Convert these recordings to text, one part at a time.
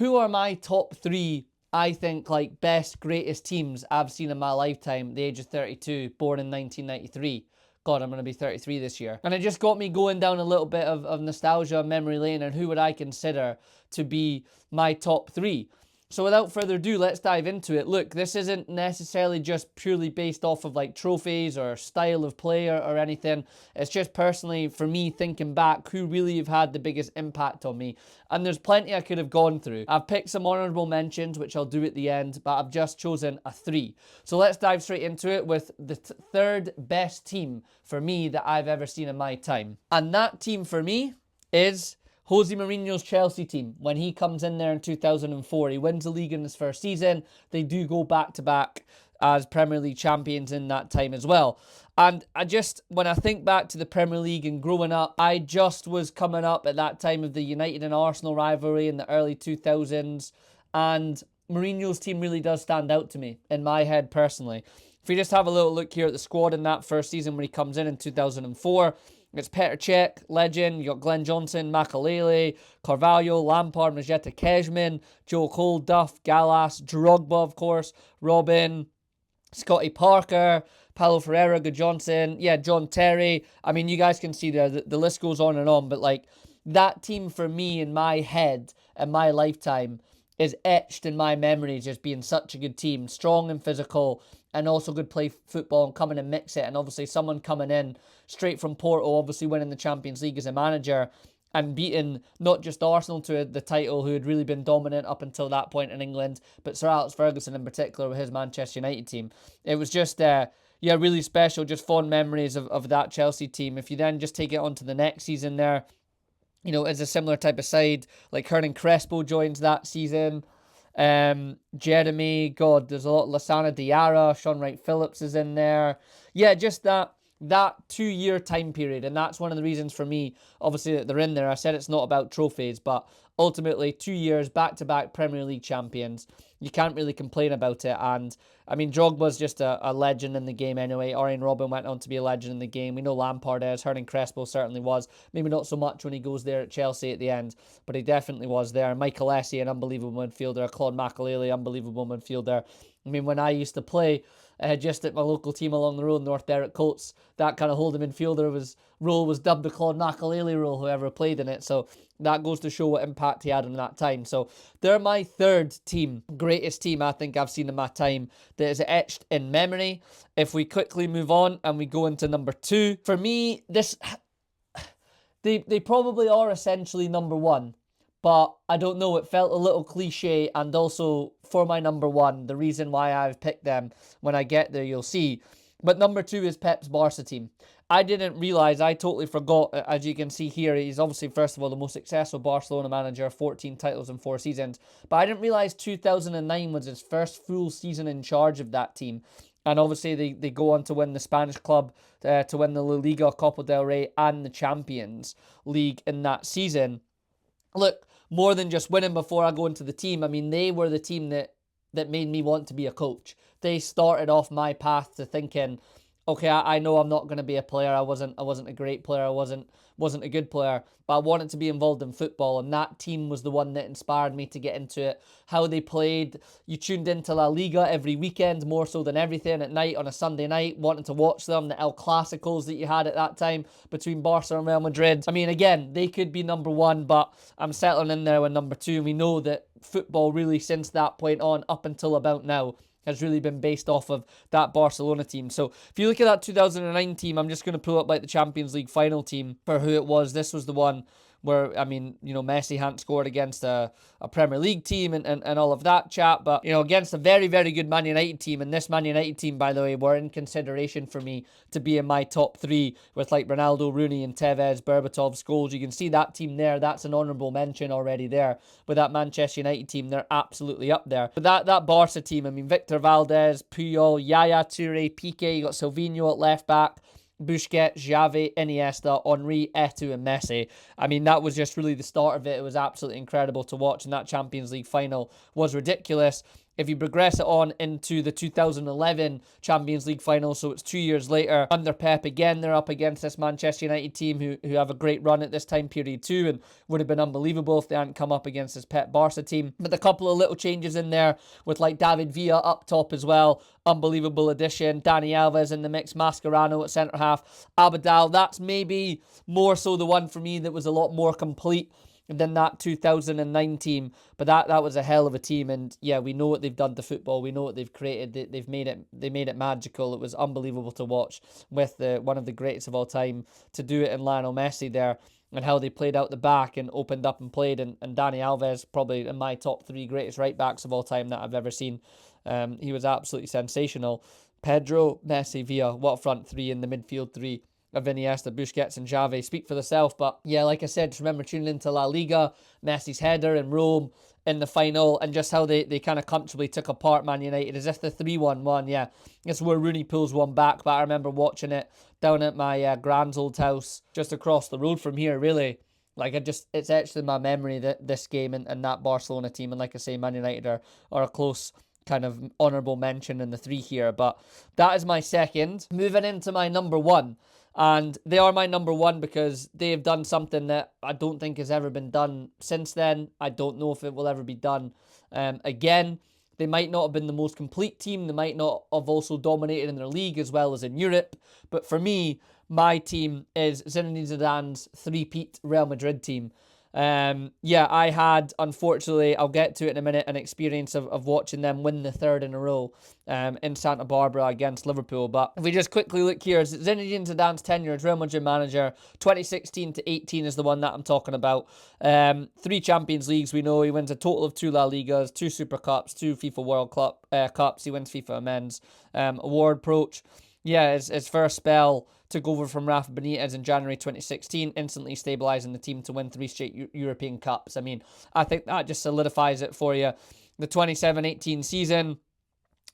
Who are my top three, I think, like best, greatest teams I've seen in my lifetime, the age of 32, born in 1993. God, I'm going to be 33 this year. And it just got me going down a little bit of nostalgia and memory lane, and who would I consider to be my top three. So without further ado, let's dive into it. Look, this isn't necessarily just purely based off of like trophies or style of player or anything. It's just personally, for me, thinking back, who really have had the biggest impact on me. And there's plenty I could have gone through. I've picked some honourable mentions, which I'll do at the end, but I've just chosen a three. So let's dive straight into it with the third best team for me that I've ever seen in my time. And that team for me is Jose Mourinho's Chelsea team. When he comes in there in 2004, he wins the league in his first season. They do go back-to-back as Premier League champions in that time as well. And when I think back to the Premier League and growing up, I just was coming up at that time of the United and Arsenal rivalry in the early 2000s. And Mourinho's team really does stand out to me, in my head personally. If you just have a little look here at the squad in that first season when he comes in 2004, it's Petr Cech, legend. You got Glenn Johnson, Makelele, Carvalho, Lampard, Majeta Kejman, Joe Cole, Duff, Gallas, Drogba, of course, Robin, Scotty Parker, Paulo Ferreira, Good Johnson, John Terry. I mean, you guys can see there, the list goes on, but like that team for me in my head and my lifetime is etched in my memory as just being such a good team, strong and physical, and also good play football and come in and mix it. And obviously someone coming in straight from Porto, obviously winning the Champions League as a manager and beating not just Arsenal to the title, who had really been dominant up until that point in England, but Sir Alex Ferguson in particular with his Manchester United team. It was just, really special, just fond memories of that Chelsea team. If you then just take it on to the next season there, it's a similar type of side. Like Hernan Crespo joins that season. Jeremy, God, there's a lot. Lassana Diarra, Sean Wright-Phillips is in there. Yeah, just that 2-year time period. And that's one of the reasons for me, obviously, that they're in there. I said it's not about trophies, but ultimately 2 years back-to-back Premier League champions. You can't really complain about it. And I mean, Drogba's just a legend in the game anyway. Arjen Robben went on to be a legend in the game. We know Lampard is. Hernan Crespo certainly was. Maybe not so much when he goes there at Chelsea at the end, but he definitely was there. Michael Essien, an unbelievable midfielder. Claude Makelele, unbelievable midfielder. I mean, when I used to play just at my local team along the road, North Derrick Colts, that kind of holding midfielder role was dubbed the Claude Makelele role, whoever played in it. So that goes to show what impact he had in that time. So they're my third team, greatest team I think I've seen in my time that is etched in memory. If we quickly move on and we go into number two, for me, they probably are essentially number one. But I don't know, it felt a little cliche, and also for my number one, the reason why I've picked them, when I get there, you'll see. But number two is Pep's Barca team. I didn't realise, I totally forgot, as you can see here, he's obviously, first of all, the most successful Barcelona manager, 14 titles in 4 seasons. But I didn't realise 2009 was his first full season in charge of that team. And obviously, they go on to win the Spanish club, to win the La Liga, Copa del Rey, and the Champions League in that season. Look, more than just winning before I go into the team, I mean, they were the team that made me want to be a coach. They started off my path to thinking, okay, I know I'm not going to be a player. I wasn't a great player. I wasn't a good player, but I wanted to be involved in football, and that team was the one that inspired me to get into it. How they played, you tuned into La Liga every weekend, more so than everything, at night on a Sunday night, wanting to watch them, the El Clasicos that you had at that time between Barca and Real Madrid. I mean, again, they could be number one, but I'm settling in there with number two, and we know that football really, since that point on, up until about now, has really been based off of that Barcelona team. So if you look at that 2009 team, I'm just going to pull up like the Champions League final team for who it was. This was the one where, I mean, Messi hadn't scored against a Premier League team and all of that chat, but, against a very, very good Man United team. And this Man United team, by the way, were in consideration for me to be in my top three with like Ronaldo, Rooney and Tevez, Berbatov, Scholes. You can see that team there. That's an honourable mention already there. With that Manchester United team, they're absolutely up there. But that Barca team, I mean, Victor Valdez, Puyol, Yaya Toure, Piqué, you got Silvinho at left back, Busquets, Xavi, Iniesta, Henry, Eto'o and Messi. I mean, that was just really the start of it. It was absolutely incredible to watch, and that Champions League final was ridiculous. If you progress it on into the 2011 Champions League final, so it's 2 years later, under Pep again, they're up against this Manchester United team who have a great run at this time period too, and would have been unbelievable if they hadn't come up against this Pep Barca team. But a couple of little changes in there with like David Villa up top as well. Unbelievable addition. Dani Alves in the mix. Mascherano at centre-half. Abidal, that's maybe more so the one for me that was a lot more complete than that 2009 team, but that was a hell of a team. And yeah, we know what they've done to football. We know what they've created. They made it magical. It was unbelievable to watch with one of the greatest of all time to do it in Lionel Messi there, and how they played out the back and opened up and played. And Dani Alves, probably in my top 3 greatest right backs of all time that I've ever seen. He was absolutely sensational. Pedro, Messi, Villa, what a front 3 in the midfield 3 of Iniesta, Busquets and Xavi speak for themselves. But yeah, like I said, just remember tuning into La Liga, Messi's header in Rome in the final, and just how they kind of comfortably took apart Man United as if the 3-1 won. Yeah, it's where Rooney pulls one back, but I remember watching it down at my grand's old house just across the road from here, really. Like, it's etched in my memory that this game and that Barcelona team, and like I say, Man United are a close kind of honourable mention in the 3 here. But that is my second. Moving into my number 1. And they are my number 1 because they've done something that I don't think has ever been done since then. I don't know if it will ever be done again. They might not have been the most complete team. They might not have also dominated in their league as well as in Europe. But for me, my team is Zinedine Zidane's 3-peat Real Madrid team. Yeah, I had, unfortunately, I'll get to it in a minute, an experience of watching them win the 3rd in a row in Santa Barbara against Liverpool. But if we just quickly look here, Zinedine Zidane's tenure as Real Madrid manager, 2016 to 18 is the one that I'm talking about. 3 Champions Leagues, we know. He wins a total of 2 La Ligas, 2 Super Cups, 2 FIFA World Cups. He wins FIFA Men's award approach. Yeah, his first spell took over from Rafa Benitez in January 2016, instantly stabilising the team to win 3 straight European Cups. I mean, I think that just solidifies it for you. The 27-18 season,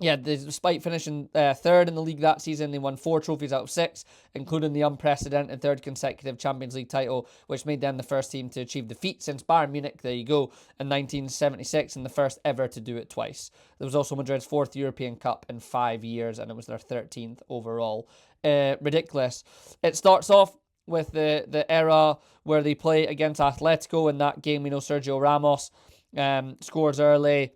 yeah, despite finishing 3rd in the league that season, they won 4 trophies out of 6, including the unprecedented 3rd consecutive Champions League title, which made them the first team to achieve the feat since Bayern Munich, there you go, in 1976, and the first ever to do it twice. There was also Madrid's 4th European Cup in 5 years, and it was their 13th overall. Ridiculous. It starts off with the era where they play against Atletico. In that game, we know Sergio Ramos scores early.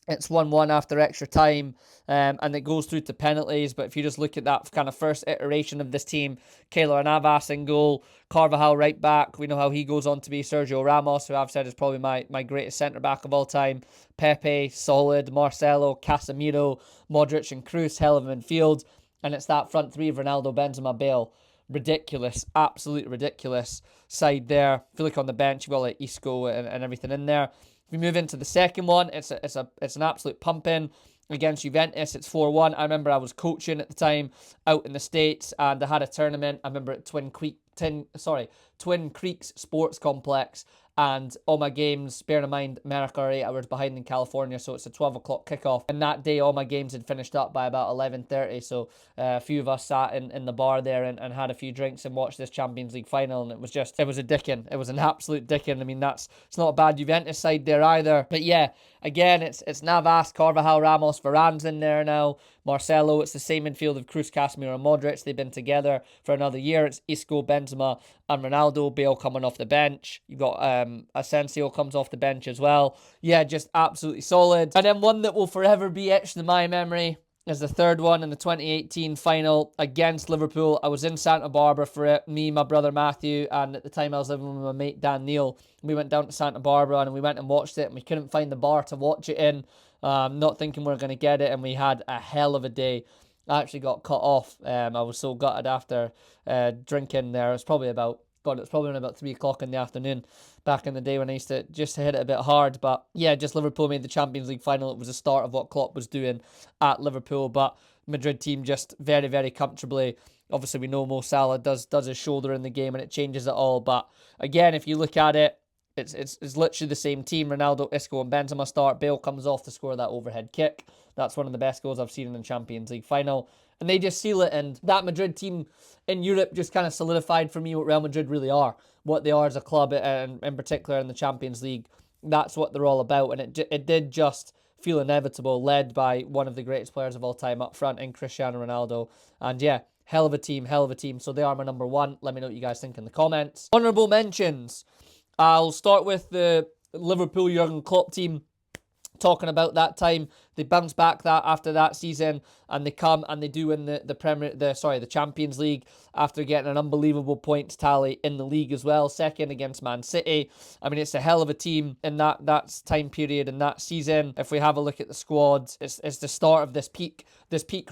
It's 1-1 after extra time, and it goes through to penalties. But if you just look at that kind of first iteration of this team, Keylor Navas in goal, Carvajal right back. We know how he goes on to be Sergio Ramos, who I've said is probably my greatest centre-back of all time. Pepe, solid. Marcelo, Casemiro, Modric and Kroos, hell of a midfield. And it's that front 3 of Ronaldo, Benzema, Bale. Ridiculous, absolutely ridiculous side there. If you look on the bench, you've got like Isco and everything in there. If we move into the second one, it's an absolute pump-in against Juventus. It's 4-1. I remember I was coaching at the time out in the States, and I had a tournament. I remember at Twin Creeks Sports Complex, and all my games, bearing in mind America are 8 hours behind in California, so it's a 12 o'clock kickoff. And that day, all my games had finished up by about 11:30, so a few of us sat in the bar there and had a few drinks and watched this Champions League final, and it was a dickin'. It was an absolute dickin'. I mean, it's not a bad Juventus side there either. But yeah, again, it's Navas, Carvajal, Ramos, Varane's in there now. Marcelo, it's the same midfield of Kroos, Casemiro and Modric. They've been together for another year. It's Isco, Benzema and Ronaldo. Bale coming off the bench. You've got Asensio comes off the bench as well. Yeah, just absolutely solid. And then one that will forever be etched in my memory is the third one in the 2018 final against Liverpool. I was in Santa Barbara for it. Me, my brother Matthew, and at the time I was living with my mate Dan Neil. We went down to Santa Barbara and we went and watched it, and we couldn't find the bar to watch it in. Not thinking we were going to get it, and we had a hell of a day. I actually got cut off. I was so gutted after drinking there. It's probably about 3 o'clock in the afternoon back in the day when I used to just hit it a bit hard. But yeah, just Liverpool made the Champions League final. It was the start of what Klopp was doing at Liverpool. But Madrid team just very, very comfortably. Obviously, we know Mo Salah does his shoulder in the game and it changes it all. But again, if you look at it, it's literally the same team. Ronaldo, Isco and Benzema start. Bale comes off to score that overhead kick. That's one of the best goals I've seen in the Champions League final. And they just seal it. And that Madrid team in Europe just kind of solidified for me what Real Madrid really are. What they are as a club, and in particular in the Champions League. That's what they're all about. And it did just feel inevitable, led by one of the greatest players of all time up front in Cristiano Ronaldo. And yeah, hell of a team, hell of a team. So they are my number one. Let me know what you guys think in the comments. Honourable mentions. I'll start with the Liverpool Jurgen Klopp team. Talking about that time, they bounce back that after that season, and they come and they do win the Champions League after getting an unbelievable points tally in the league as well, second against Man City. I mean, it's a hell of a team in that time period in that season. If we have a look at the squad, it's the start of this peak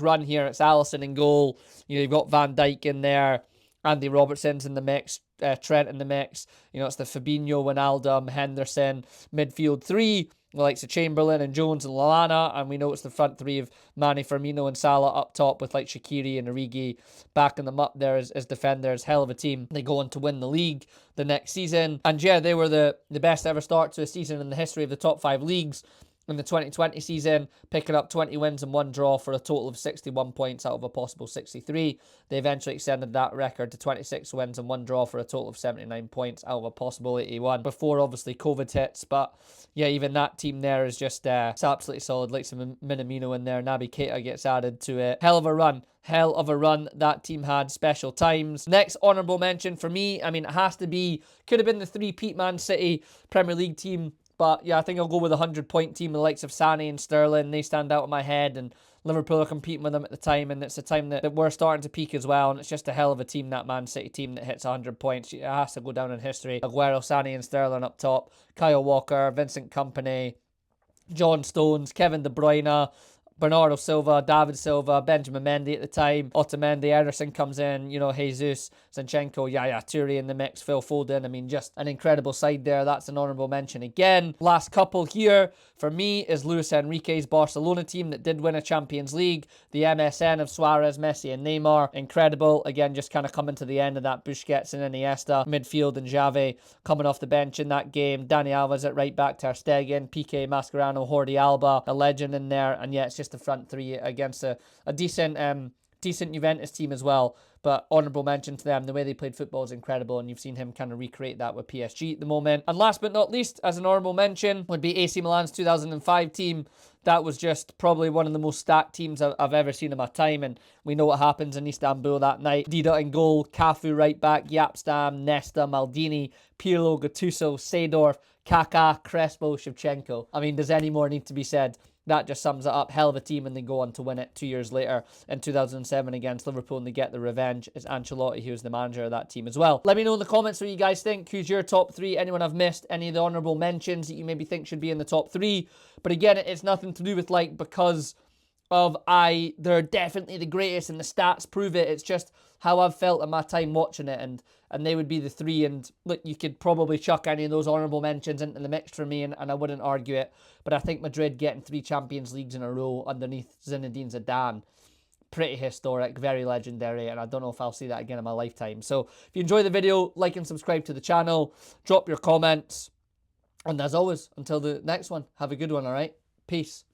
run here. It's Alisson in goal. You know, you've got Van Dijk in there, Andy Robertson's in the mix, Trent in the mix. You know, it's the Fabinho, Wijnaldum, Henderson midfield three. The likes of Chamberlain and Jones and Lallana, and we know it's the front three of Mane, Firmino and Salah up top with like Shaqiri and Origi backing them up there as defenders. Hell of a team. They go on to win the league the next season. And yeah, they were the best ever start to a season in the history of the top 5 leagues. In the 2020 season, picking up 20 wins and 1 draw for a total of 61 points out of a possible 63. They eventually extended that record to 26 wins and 1 draw for a total of 79 points out of a possible 81 before obviously COVID hits. But yeah, even that team there is just it's absolutely solid. Like some Minamino in there, Naby Keita gets added to it. Hell of a run that team had. Special times. Next honourable mention for me, I mean, it has to be, could have been the 3-peat Man City Premier League team. But yeah, I think I'll go with a 100-point team, the likes of Sané and Sterling. They stand out in my head, and Liverpool are competing with them at the time, and it's a time that we're starting to peak as well, and it's just a hell of a team, that Man City team that hits 100 points. It has to go down in history. Aguero, Sané and Sterling up top, Kyle Walker, Vincent Kompany, John Stones, Kevin De Bruyne, Bernardo Silva, David Silva, Benjamin Mendy at the time, Otamendi, Ederson comes in, you know, Jesus, Zinchenko, Yaya Toure in the mix, Phil Foden. I mean, just an incredible side there. That's an honourable mention again. Last couple here for me is Luis Enrique's Barcelona team that did win a Champions League. The MSN of Suarez, Messi and Neymar. Incredible. Again, just kind of coming to the end of that. Busquets and Iniesta, midfield, and Xavi coming off the bench in that game. Dani Alves at right back, Ter Stegen, Piqué, Mascherano, Jordi Alba, a legend in there. And yeah, it's just the front three against a decent Juventus team as well. But honourable mention to them. The way they played football is incredible, and you've seen him kind of recreate that with PSG at the moment. And last but not least, as an honourable mention, would be AC Milan's 2005 team. That was just probably one of the most stacked teams I've ever seen in my time, and we know what happens in Istanbul that night. Dida in goal, Cafu right back, Yapstam, Nesta, Maldini, Pirlo, Gattuso, Seedorf, Kaká, Crespo, Shevchenko. I mean, does any more need to be said? That just sums it up. Hell of a team, and they go on to win it 2 years later in 2007 against Liverpool, and they get the revenge. It's Ancelotti who's the manager of that team as well. Let me know in the comments what you guys think. Who's your top 3? Anyone I've missed? Any of the honourable mentions that you maybe think should be in the top 3? But again, it's nothing to do with like because of they're definitely the greatest and the stats prove it. It's just how I've felt in my time watching it, and they would be the 3. And look, you could probably chuck any of those honourable mentions into the mix for me, and I wouldn't argue it. But I think Madrid getting 3 Champions Leagues in a row underneath Zinedine Zidane, pretty historic, very legendary, and I don't know if I'll see that again in my lifetime. So if you enjoy the video, like and subscribe to the channel, drop your comments, and as always, until the next one, have a good one, all right? Peace.